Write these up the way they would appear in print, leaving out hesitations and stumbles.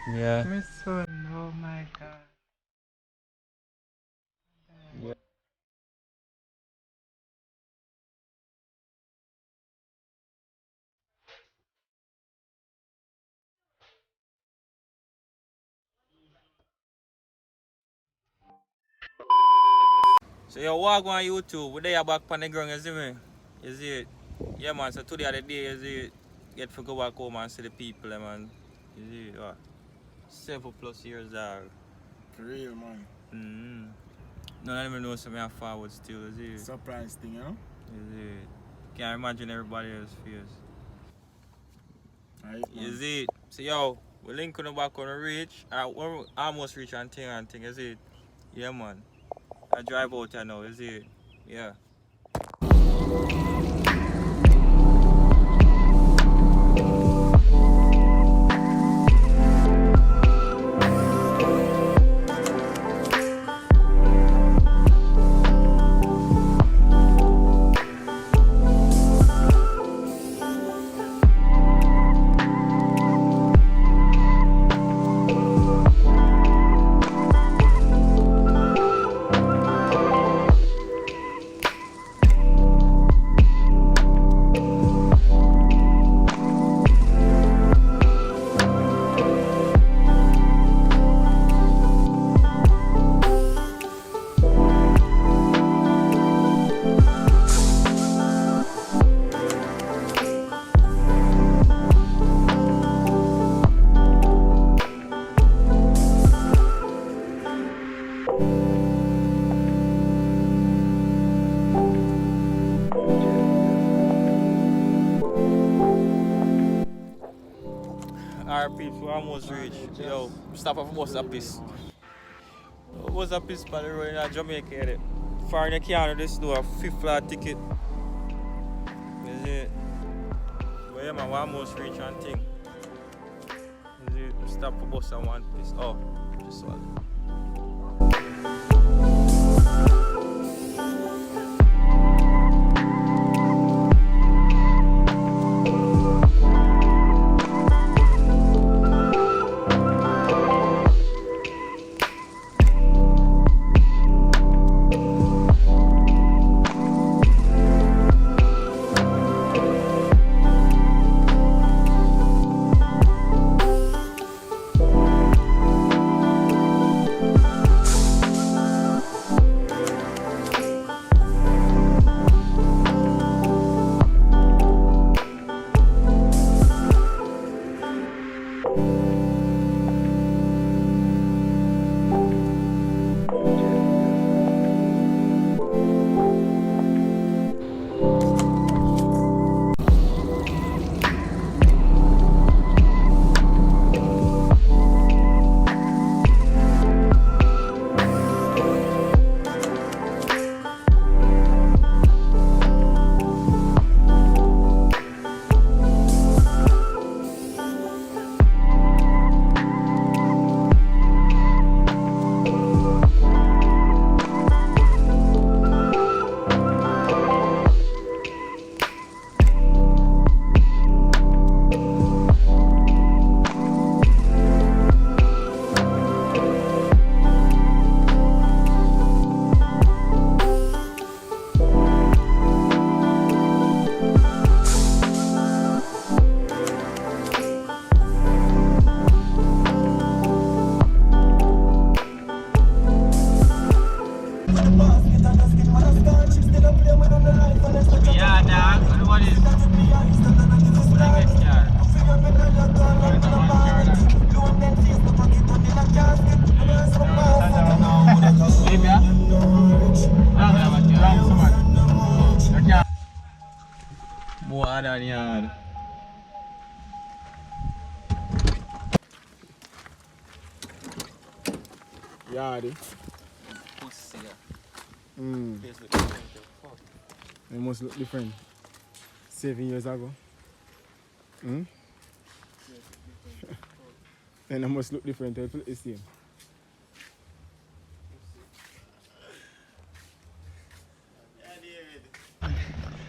Yeah. My son, oh my god. Yeah. So yo, walk on YouTube. We there back on the ground, you see me? You see it? Yeah, man. So today the day, you see it? Get to go back home and see the people, man. You see it? What? 7+ years old. For real, man. None of them know something forward still, you see it? Surprise thing, you know? You see it? Can't imagine everybody else's face. Alright, You man. see it? So yo, we link on the back on the reach. We almost reach and thing, you see it? Yeah, man. I drive out here now, you see it? Yeah. Alright, peeps, we almost reached. Yo, stop off bus up this. What's up this by the road in Jamaica? Edit. Foreign you can't do this do a $50 ticket. You see it? But yeah, man, we almost reach and thing. You see it? Stop for bus and one place. Oh, this one. Yeah, dog. What is next year? More than yard. Yardy. Pussy. Mm. Face look different. Fuck. It must look different. 7 years ago. Hmm? Then it must look different. It look the same.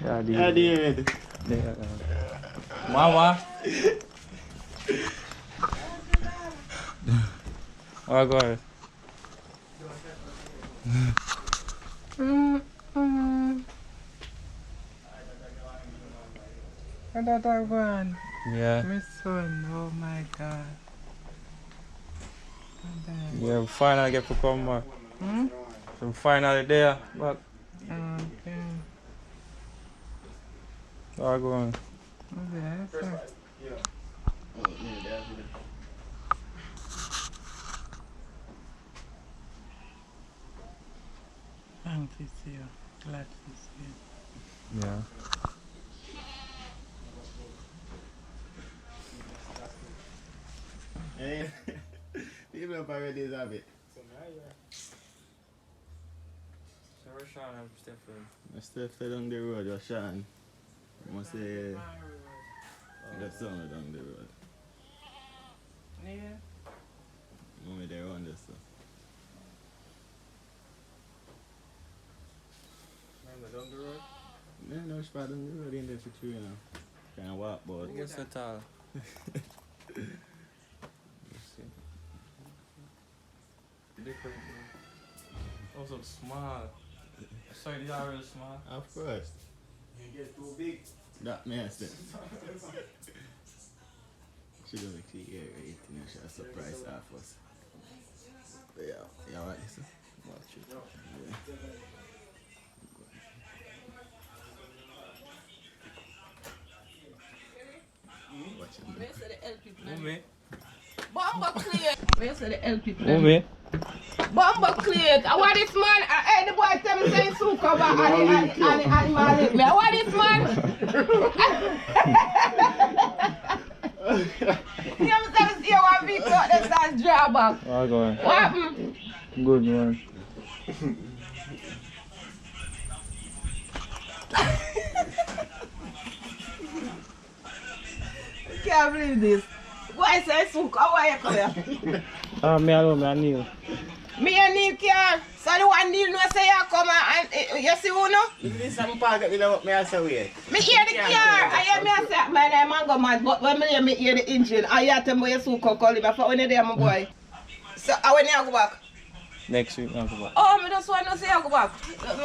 Yeah, David. Mama. Oh, go ahead. Another one. Yeah. My son, oh my God. And then, Yeah, we finally get to come back. hmm? So we finally there. But Okay. all going. Okay, sir. Thank you, sir. Glad to see you. Yeah. People up already have it. So where's Sean and Stephen? I still fell down the road, you're Sean. I must say, that's somewhere down the road. Yeah. Mommy, they're on this stuff. Remember down the road? No, no, she's down the road in there for 2 now. Kind of walk, but. I guess that's all. Different. Also small. Sorry, they are real small. Of course. You get too big. That makes sense. She don't actually hear it, you know, she's a surprise half us. But yeah, yeah, what is it? Watch it. Yeah. Watch it. Where say the L people? Move Bomba clear. Where say the L people? Move Bomba clear. I want this man. Hey, the boy tell me say souk over and animal. Me. I want this man. You know what I'm saying? One big cut them start draw back. All going. What happened? Good man. Can't believe this. Why say souk? How are you come here? Me alone, me and Neil. Me and Neil care. So the one Neil know say you come and you see who no? Is this some part that you know what me also weird? Me hear the car. I hear me say my name Mango Man, but when me hear the engine, I hear them boy souk call him. I thought when you there my boy. So when you go back? Next week, I'll go back. Oh, me just want to say you go back.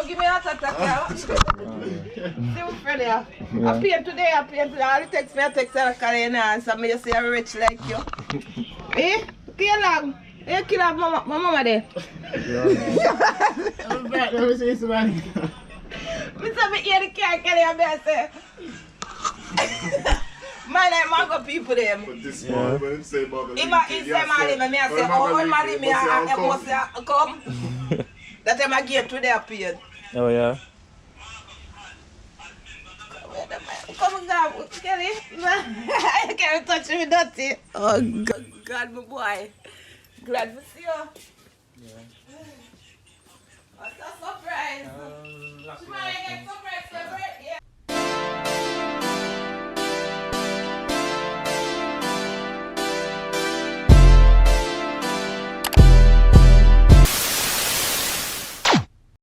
Give me a heart attack. See my friend here. I paint today, I paint today. All the text me, I text her and answer me. You say I'm rich like you. Eh? Kill long. You kill off my mama there. I'm back, let me see somebody. Me say me hear the car carry and me say. My name Mango people them. But this morning when him say Mango, If I say Mali, me I say, oh, when Mali me I must say come. That time I get to their period. Oh, yeah. Come on, Kelly. I can't touch me dirty. Oh God, my boy. Glad to see you. Yeah.